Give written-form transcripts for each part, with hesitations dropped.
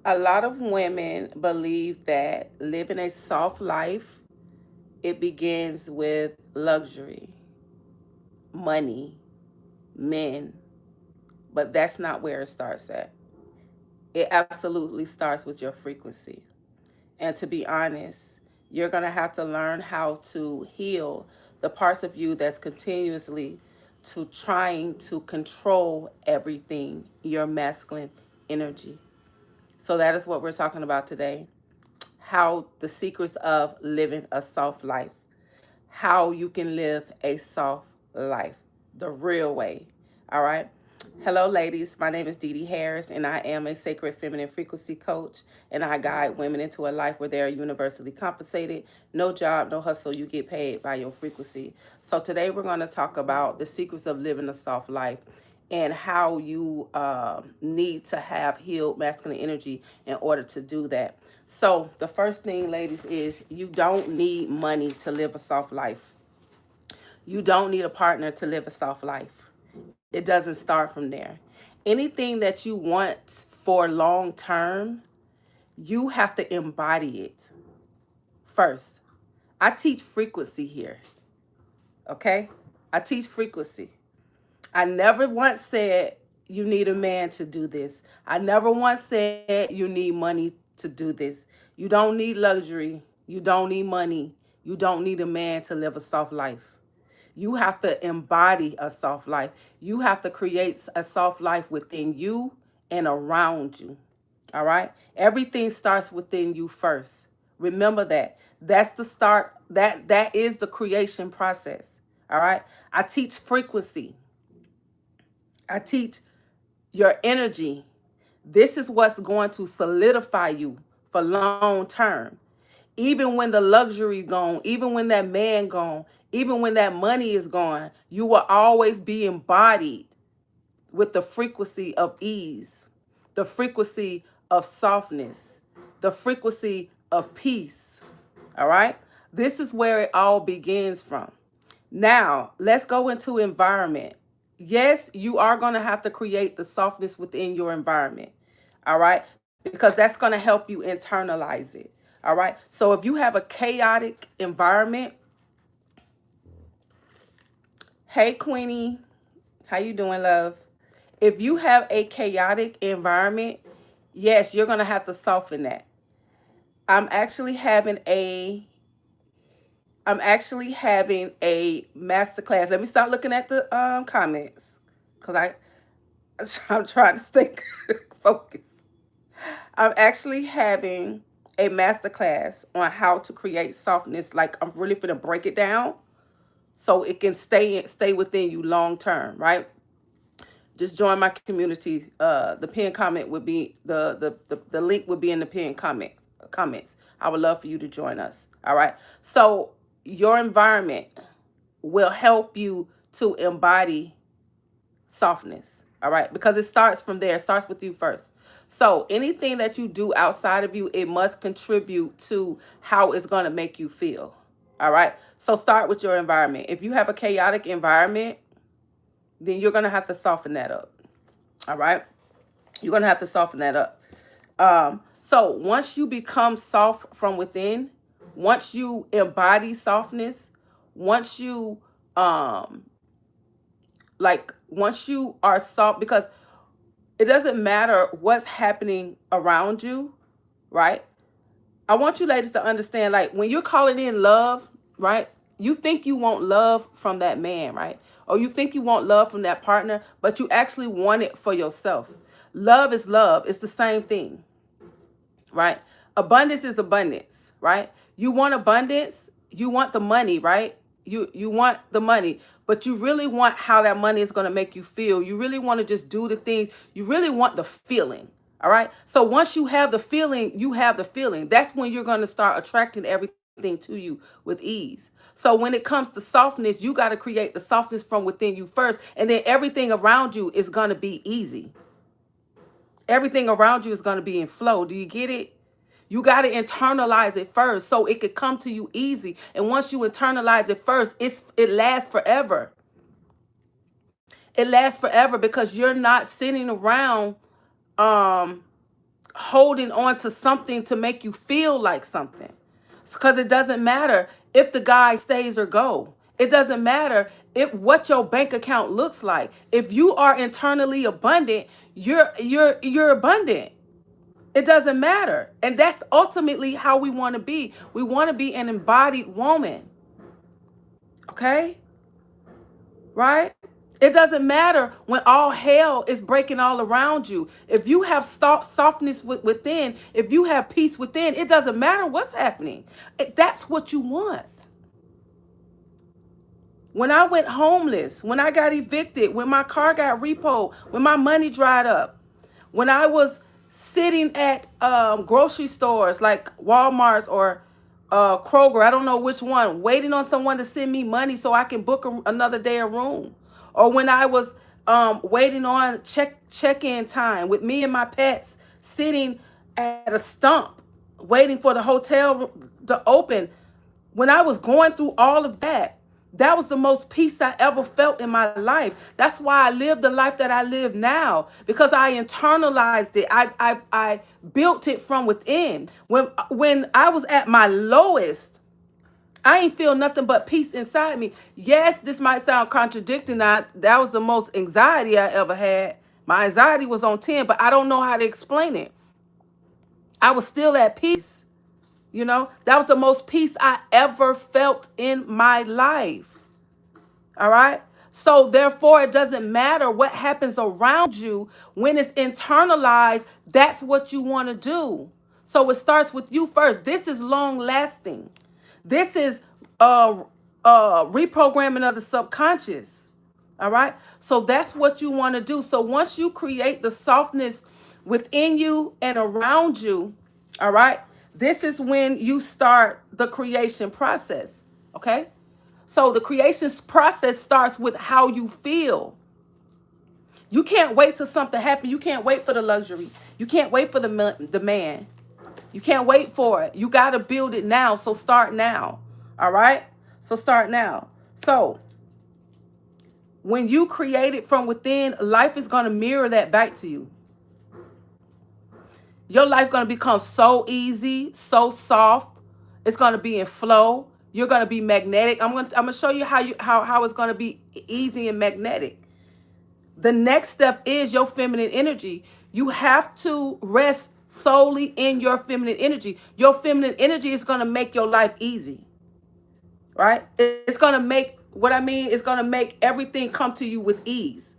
A lot of women believe that living a soft life, it begins with luxury, money, men, but that's not where it starts at. It absolutely starts with your frequency. And to be honest, you're going to have to learn how to heal the parts of you that's continuously to trying to control everything, your masculine energy. So that is what we're talking about today. How the secrets of living a soft life. How you can live a soft life the real way. All right. Hello, ladies. My name is Dee-Dee Harris, and I am a sacred feminine frequency coach. And I guide women into a life where they are universally compensated. No job, no hustle. You get paid by your frequency. So today we're going to talk about the secrets of living a soft life and how you need to have healed masculine energy in order to do that. So the first thing, ladies, is you don't need money to live a soft life. You don't need a partner to live a soft life. It doesn't start from there. Anything that you want for long term, you have to embody it first. I teach frequency here, okay? I teach frequency. I never once said you need a man to do this. I never once said you need money to do this. You don't need luxury. You don't need money. You don't need a man to live a soft life. You have to embody a soft life. You have to create a soft life within you and around you. All right? Everything starts within you first. Remember that. That's the start. That is the creation process. All right? I teach frequency. I teach your energy. This is what's going to solidify you for long term. Even when the luxury gone, even when that man gone, even when that money is gone, you will always be embodied with the frequency of ease, the frequency of softness, the frequency of peace. All right? This is where it all begins from. Now, let's go into environment. Yes, you are going to have to create the softness within your environment. All right? Because that's going to help you internalize it. All right? So if you have a chaotic environment, hey Queenie, how you doing, love? If you have a chaotic environment, yes, you're going to have to soften that. I'm actually having a I'm actually having a masterclass. Let me start looking at the comments because I'm trying to stay focused. I'm actually having a masterclass on how to create softness. Like I'm really gonna break it down so it can stay within you long term, right? Just join my community. The pinned comment would be the link would be in the pinned comments. I would love for you to join us. All right. So your environment will help you to embody softness. All right. Because it starts from there. It starts with you first. So anything that you do outside of you, it must contribute to how it's going to make you feel. All right. So start with your environment. If you have a chaotic environment, then you're going to have to soften that up. All right. You're going to have to soften that up. So once you become soft from within, once you embody softness, once you once you are soft, because it doesn't matter what's happening around you, right? I want you ladies to understand, like when you're calling in love, right? You think you want love from that man, right? Or you think you want love from that partner, but you actually want it for yourself. Love is love. It's the same thing, right? Abundance is abundance, right? You want abundance, you want the money, right? You want the money, but you really want how that money is going to make you feel. You really want to just do the things. You really want the feeling. All right? So once you have the feeling, you have the feeling. That's when you're going to start attracting everything to you with ease. So when it comes to softness, you got to create the softness from within you first, and then everything around you is going to be easy. Everything around you is going to be in flow. Do you get it? You got to internalize it first so it could come to you easy. And once you internalize it first, it lasts forever. It lasts forever because you're not sitting around holding on to something to make you feel like something. Because it doesn't matter if the guy stays or go. It doesn't matter if what your bank account looks like. If you are internally abundant, you're abundant. It doesn't matter. And that's ultimately how we want to be. We want to be an embodied woman. Okay? Right? It doesn't matter when all hell is breaking all around you. If you have softness within, if you have peace within, it doesn't matter what's happening. That's what you want. When I went homeless, when I got evicted, when my car got repoed, when my money dried up, when I was sitting at grocery stores like Walmart's or Kroger, I don't know which one, waiting on someone to send me money so I can book another day of room. Or when I was waiting on check-in time with me and my pets sitting at a stump waiting for the hotel to open. When I was going through all of that, that was the most peace I ever felt in my life. That's why I live the life that I live now, because I internalized it. I built it from within. When I was at my lowest, I ain't feel nothing but peace inside me. Yes, this might sound contradicting. That was the most anxiety I ever had. My anxiety was on 10, but I don't know how to explain it. I was still at peace. You know, that was the most peace I ever felt in my life. All right. So therefore, it doesn't matter what happens around you. When it's internalized, that's what you want to do. So it starts with you first. This is long lasting. This is reprogramming of the subconscious. All right. So that's what you want to do. So once you create the softness within you and around you, all right, this is when you start the creation process. Okay. So the creation process starts with how you feel. You can't wait till something happens. You can't wait for the luxury. You can't wait for the man. You can't wait for it. You got to build it now. So start now. All right. So start now. So when you create it from within, life is going to mirror that back to you. Your life going to become so easy, so soft. It's going to be in flow. You're going to be magnetic. I'm going to show you how it's going to be easy and magnetic. The next step is your feminine energy. You have to rest solely in your feminine energy. Your feminine energy is going to make your life easy. Right? It's going to make, what I mean, it's going to make everything come to you with ease.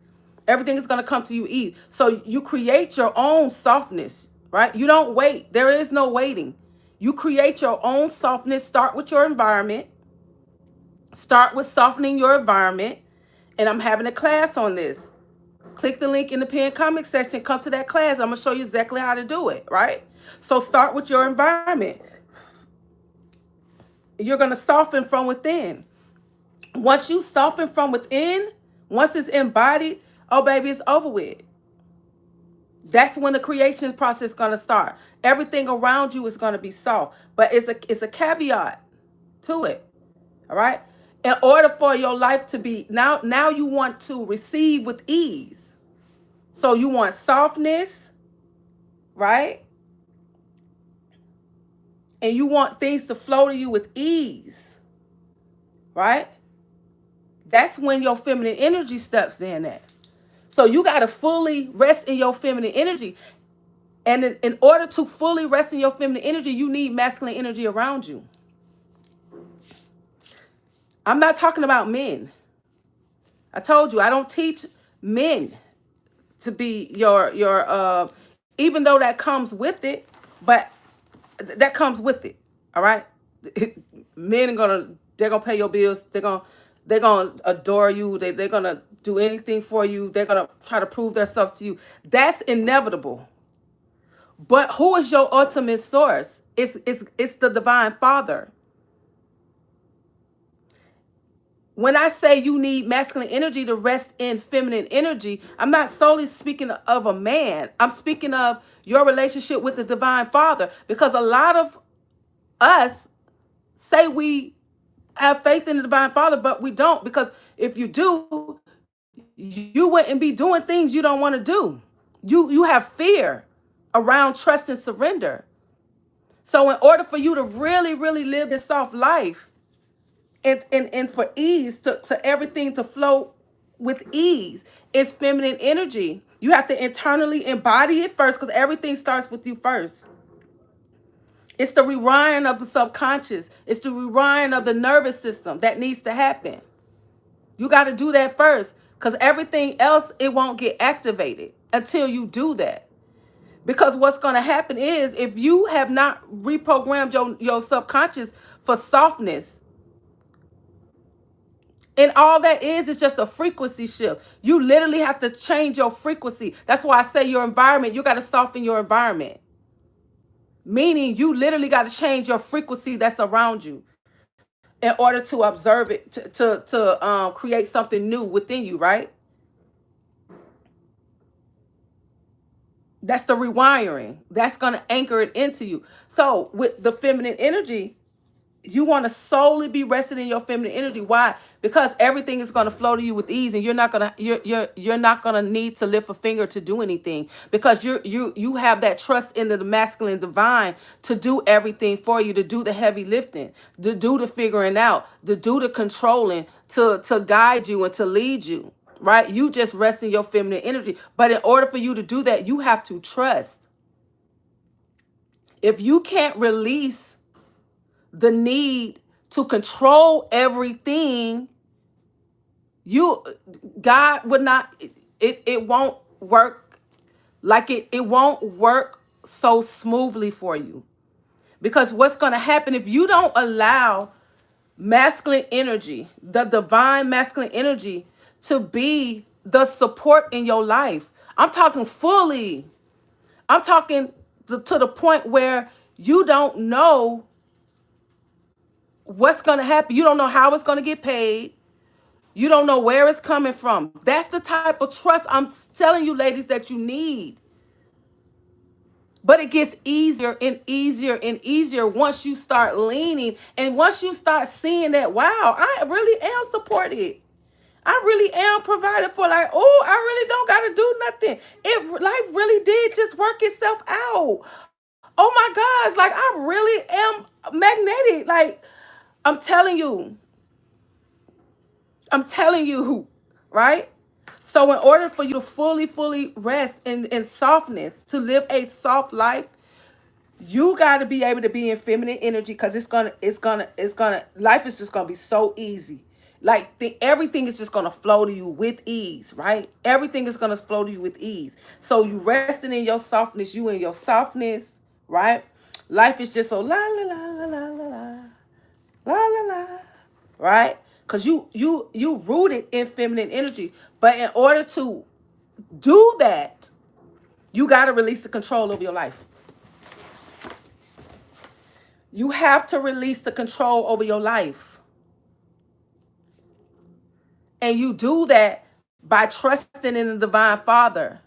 Everything is going to come to you ease. So you create your own softness, right? You don't wait. There is no waiting. You create your own softness. Start with your environment. Start with softening your environment. And I'm having a class on this. Click the link in the pinned comment section. Come to that class. I'm going to show you exactly how to do it, right? So start with your environment. You're going to soften from within. Once you soften from within, once it's embodied, oh, baby, it's over with. That's when the creation process is going to start. Everything around you is going to be soft. But it's a caveat to it. All right? In order for your life to be, now you want to receive with ease. So you want softness, right? And you want things to flow to you with ease, right? That's when your feminine energy steps in at. So you got to fully rest in your feminine energy. And in order to fully rest in your feminine energy, you need masculine energy around you. I'm not talking about men. I told you, I don't teach men to be your even though that comes with it, but that comes with it. All right? Men they're gonna pay your bills. They're gonna adore you. They're gonna do anything for you. They're gonna try to prove themselves to you. That's inevitable. But who is your ultimate source? It's the divine Father. When I say you need masculine energy to rest in feminine energy, I'm not solely speaking of a man. I'm speaking of your relationship with the divine Father, because a lot of us say we have faith in the divine Father, but we don't, because if you do, you wouldn't be doing things you don't want to do. You have fear. around trust and surrender. So in order for you to really, really live this soft life, and for ease to everything to flow with ease, it's feminine energy. You have to internally embody it first, because everything starts with you first. It's the rewiring of the subconscious. It's the rewiring of the nervous system that needs to happen. You got to do that first, because everything else, it won't get activated until you do that. Because what's going to happen is, if you have not reprogrammed your subconscious for softness, and all that is just a frequency shift. You literally have to change your frequency. That's why I say your environment, you got to soften your environment. Meaning you literally got to change your frequency that's around you in order to observe it, to create something new within you, right? That's the rewiring. That's going to anchor it into you. So with the feminine energy, you want to solely be rested in your feminine energy. Why? Because everything is going to flow to you with ease, and you're not going to you're not going to need to lift a finger to do anything, because you have that trust in the masculine divine to do everything for you, to do the heavy lifting, to do the figuring out, to do the controlling, to guide you and to lead you, right? You just rest in your feminine energy. But in order for you to do that, you have to trust. If you can't release the need to control everything, God would not, it won't work, like it won't work so smoothly for you. Because what's going to happen if you don't allow masculine energy, the divine masculine energy, to be the support in your life? I'm talking fully. I'm talking to the point where you don't know what's going to happen. You don't know how it's going to get paid. You don't know where it's coming from. That's the type of trust I'm telling you, ladies, that you need. But it gets easier and easier and easier once you start leaning, and once you start seeing that, wow, I really am supported. I really am provided for. Like, oh, I really don't got to do nothing. Life really did just work itself out. Oh my gosh, like I really am magnetic. Like, I'm telling you, right? So in order for you to fully rest in softness, to live a soft life, you got to be able to be in feminine energy, because life is just gonna be so easy. Like everything is just gonna flow to you with ease, right? Everything is gonna flow to you with ease. So you resting in your softness, you in your softness, right? Life is just so la la la la la la la la la la, right? Because you rooted in feminine energy. But in order to do that, you got to release the control of your life. You have to release the control over your life. And you do that by trusting in the divine Father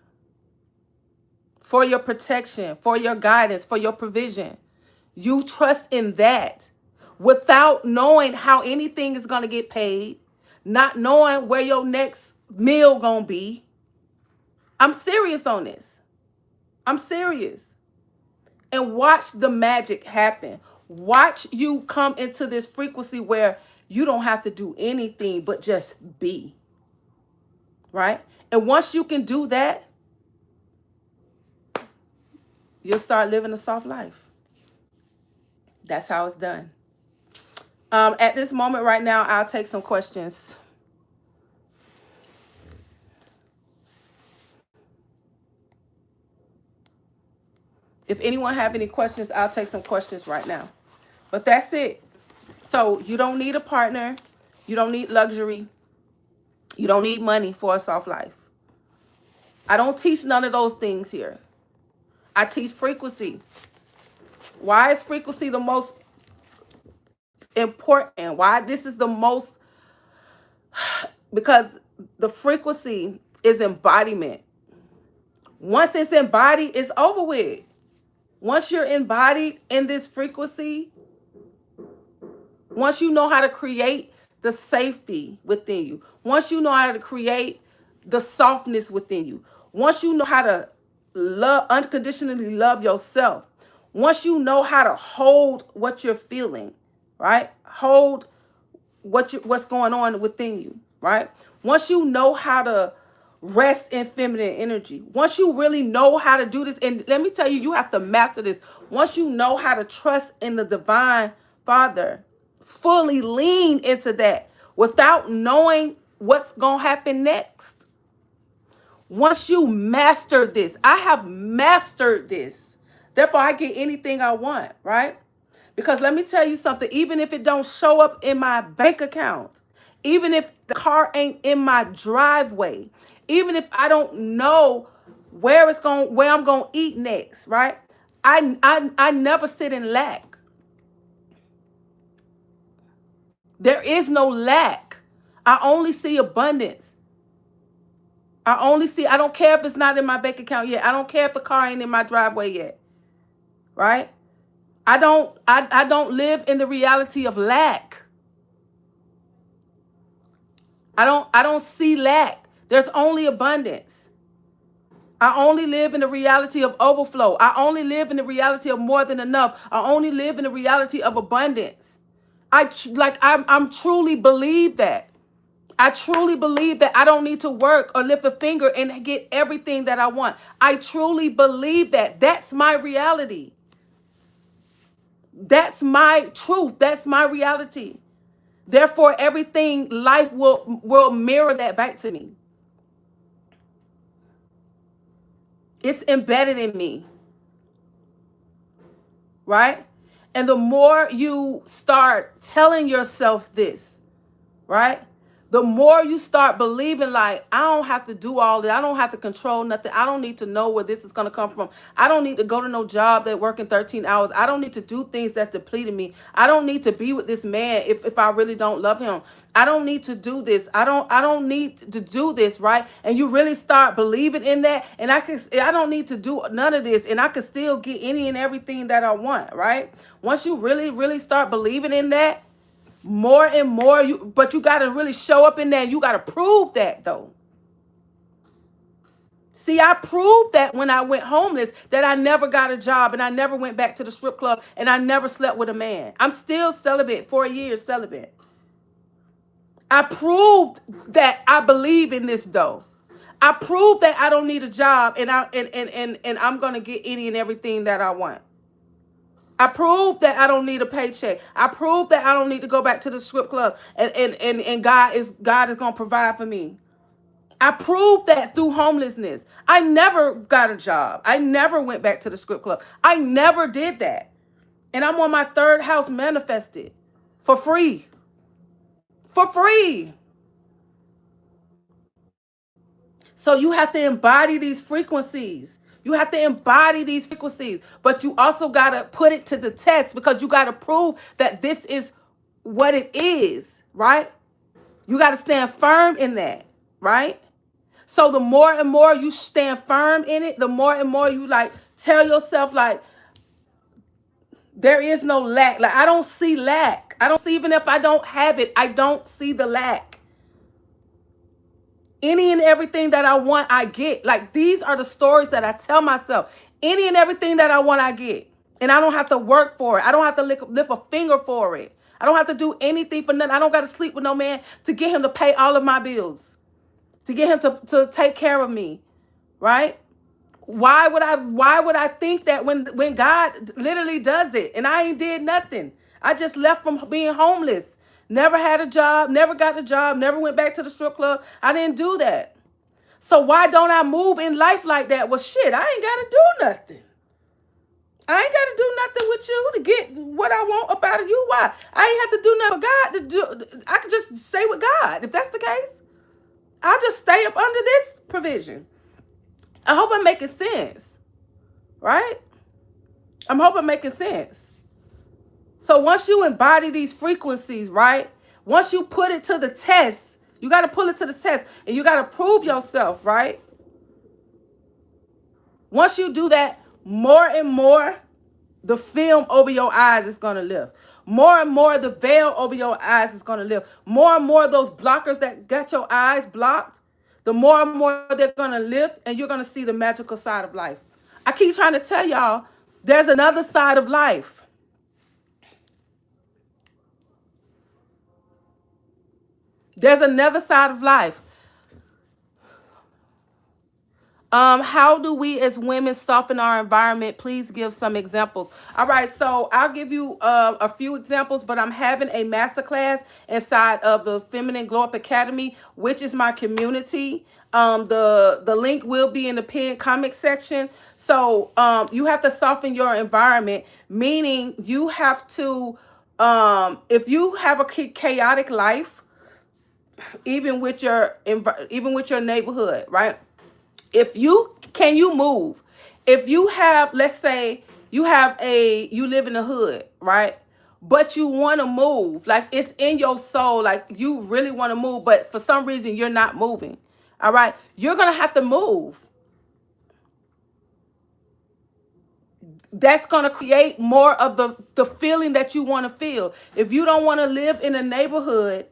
for your protection, for your guidance, for your provision. You trust in that without knowing how anything is going to get paid, not knowing where your next meal going to be. I'm serious on this. I'm serious. And watch the magic happen. Watch you come into this frequency where you don't have to do anything but just be. Right? And once you can do that, you'll start living a soft life. That's how it's done. At this moment right now, I'll take some questions. If anyone have any questions, I'll take some questions right now. But that's it. So you don't need a partner. You don't need luxury. You don't need money for a soft life. I don't teach none of those things here. I teach frequency. Why is frequency the most important? Why this is the most? Because the frequency is embodiment. Once it's embodied, it's over with. Once you're embodied in this frequency, once you know how to create the safety within you, once you know how to create the softness within you, once you know how to unconditionally love yourself, once you know how to hold what you're feeling, right? Hold what's going on within you, right? Once you know how to rest in feminine energy, once you really know how to do this, and let me tell you, you have to master this. Once you know how to trust in the divine Father, fully lean into that without knowing what's going to happen next. Once you master this, I have mastered this. Therefore, I get anything I want, right? Because let me tell you something, even if it don't show up in my bank account, even if the car ain't in my driveway, even if I don't know where I'm going to eat next, right? I never sit in lack. There is no lack. I only see abundance. I don't care if it's not in my bank account yet. I don't care if the car ain't in my driveway yet. Right? I don't live in the reality of lack. I don't see lack. There's only abundance. I only live in the reality of overflow. I only live in the reality of more than enough. I only live in the reality of abundance. I'm truly believe that. I truly believe that I don't need to work or lift a finger and get everything that I want. I truly believe that. That's my reality. That's my truth. That's my reality. Therefore, everything life will mirror that back to me. It's embedded in me. Right? And the more you start telling yourself this, right? The more you start believing, like, I don't have to do all that. I don't have to control nothing. I don't need to know where this is going to come from. I don't need to go to no job that working 13 hours. I don't need to do things that's depleting me. I don't need to be with this man if I really don't love him. I don't need to do this. I don't need to do this, right? And you really start believing in that. And I don't need to do none of this. And I can still get any and everything that I want, right? Once you really, really start believing in that, more and more, but you got to really show up in that. You got to prove that, though. See, I proved that when I went homeless, that I never got a job and I never went back to the strip club and I never slept with a man. I'm still celibate, 4 years celibate. I proved that I believe in this, though. I proved that I don't need a job and I'm going to get any and everything that I want. I proved that I don't need a paycheck. I proved that I don't need to go back to the strip club and God is going to provide for me. I proved that through homelessness. I never got a job. I never went back to the strip club. I never did that. And I'm on my third house manifested for free. For free. So you have to embody these frequencies. You have to embody these frequencies, but you also got to put it to the test because you got to prove that this is what it is, right? You got to stand firm in that, right? So the more and more you stand firm in it, the more and more you like tell yourself like, there is no lack. Like, I don't see lack. I don't see, even if I don't have it, I don't see the lack. Any and everything that I want, I get. Like, these are the stories that I tell myself. Any and everything that I want, I get. And I don't have to work for it. I don't have to lift a finger for it. I don't have to do anything for nothing. I don't got to sleep with no man to get him to pay all of my bills, to get him to take care of me, right? Why would I think that when God literally does it and I ain't did nothing? I just left from being homeless. Never had a job, never got a job, never went back to the strip club. I didn't do that. So why don't I move in life like that? Well, shit, I ain't got to do nothing. I ain't got to do nothing with you to get what I want up out of you. Why? I ain't have to do nothing for God to do. I could just stay with God. If that's the case, I'll just stay up under this provision. I hope I'm making sense, right? I'm hoping I'm making sense. So once you embody these frequencies, right? Once you put it to the test, you got to pull it to the test and you got to prove yourself, right? Once you do that, more and more, the film over your eyes is going to lift. More and more, the veil over your eyes is going to lift. More and more, those blockers that got your eyes blocked, the more and more they're going to lift and you're going to see the magical side of life. I keep trying to tell y'all, there's another side of life. There's another side of life. How do we as women soften our environment? Please give some examples. All right, so I'll give you a few examples, but I'm having a masterclass inside of the Feminine Glow Up Academy, which is my community. The link will be in the pinned comment section. So you have to soften your environment, meaning you have to, if you have a chaotic life, even with your neighborhood, right? If you can you move, if you have, let's say you live in the hood, right, but you want to move, like it's in your soul, like you really want to move, but for some reason you're not moving, all right, you're gonna have to move. That's going to create more of the feeling that you want to feel. If you don't want to live in a neighborhood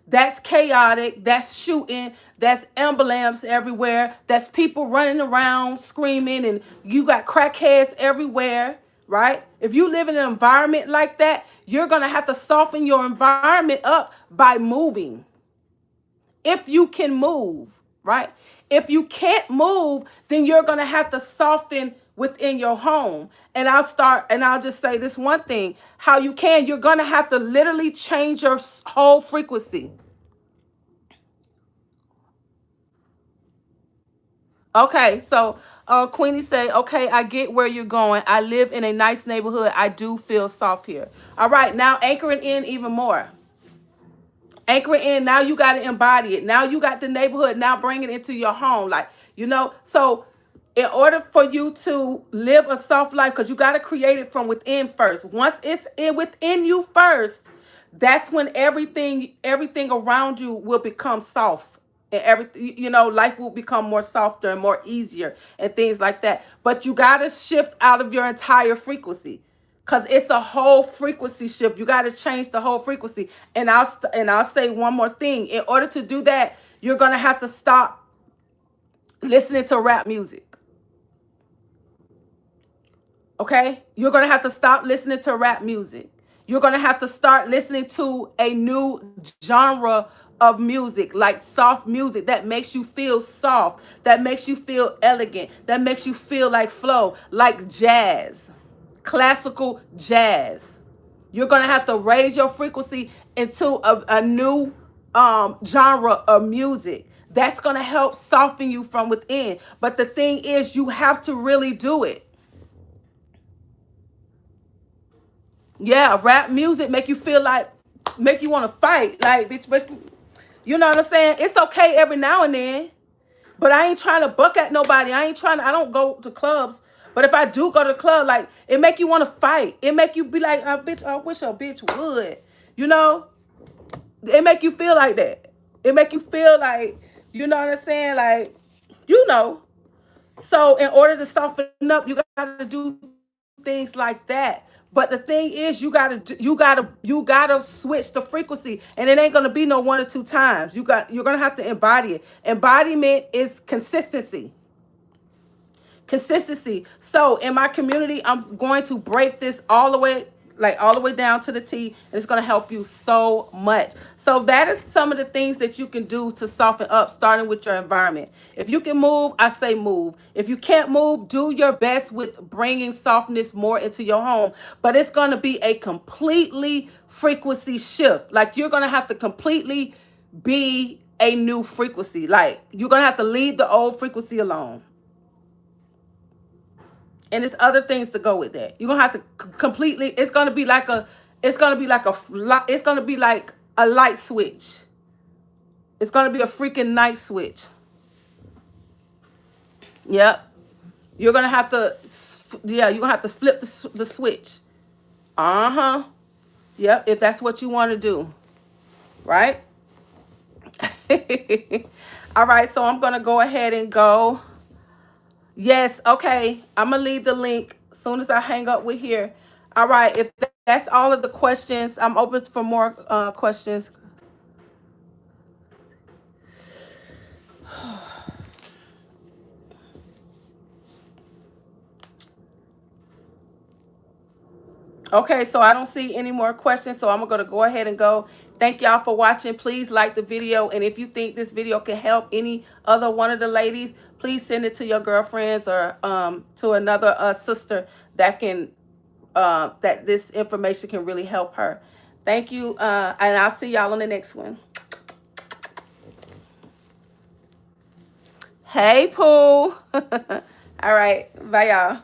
that's chaotic, that's shooting, that's emblems everywhere, that's people running around screaming, and you got crackheads everywhere, right? If you live in an environment like that, you're going to have to soften your environment up by moving. If you can move, right? If you can't move, then you're going to have to soften within your home. And I'll just say this one thing, how you're going to have to literally change your whole frequency. Okay, so Queenie say, okay, I get where you're going. I live in a nice neighborhood. I do feel soft here. All right, now anchoring in even more. Anchor it in. Now you got to embody it. Now you got the neighborhood. Now bring it into your home. Like, so in order for you to live a soft life, because you got to create it from within first. Once it's within you first, that's when everything around you will become soft. And everything, life will become more softer and more easier and things like that. But you got to shift out of your entire frequency. Cause it's a whole frequency shift. You got to change the whole frequency. And I'll say one more thing. In order to do that, you're gonna have to stop listening to rap music. Okay? You're gonna have to stop listening to rap music. You're gonna have to start listening to a new genre of music, like soft music that makes you feel soft, that makes you feel elegant, that makes you feel like flow, like jazz. Classical jazz. You're going to have to raise your frequency into a new genre of music. That's going to help soften you from within. But the thing is, you have to really do it. Yeah, rap music make you want to fight. Like, bitch, but you know what I'm saying? It's okay every now and then. But I ain't trying to buck at nobody. I don't go to clubs. But if I do go to the club, like, it make you want to fight. It make you be like, bitch, I wish a bitch would. You know? It make you feel like that. It make you feel like, you know what I'm saying? Like, you know. So in order to soften up, you got to do things like that. But the thing is, you gotta switch the frequency, and it ain't gonna be no one or two times. You're gonna have to embody it. Embodiment is consistency. Consistency. So in my community, I'm going to break this all the way down to the T, and it's going to help you so much. So that is some of the things that you can do to soften up, starting with your environment. If you can move, I say move. If you can't move, do your best with bringing softness more into your home. But it's going to be a completely frequency shift. Like, you're going to have to completely be a new frequency. Like, you're going to have to leave the old frequency alone. And it's other things to go with that. You're gonna have to completely. It's gonna be like a. It's gonna be like a. It's gonna be like a light switch. It's gonna be a freaking night switch. Yep. You're gonna have to. Yeah, you're gonna have to flip the switch. Uh-huh. Yep. If that's what you want to do, right? All right. So I'm gonna go ahead and go. Yes, okay. I'm going to leave the link as soon as I hang up with here. All right, if that's all of the questions, I'm open for more questions. Okay, so I don't see any more questions, so I'm going to go ahead and go. Thank y'all for watching. Please like the video, and if you think this video can help any other one of the ladies, please send it to your girlfriends or to another sister that can that this information can really help her. Thank you, and I'll see y'all on the next one. Hey, Pooh. All right, bye, y'all.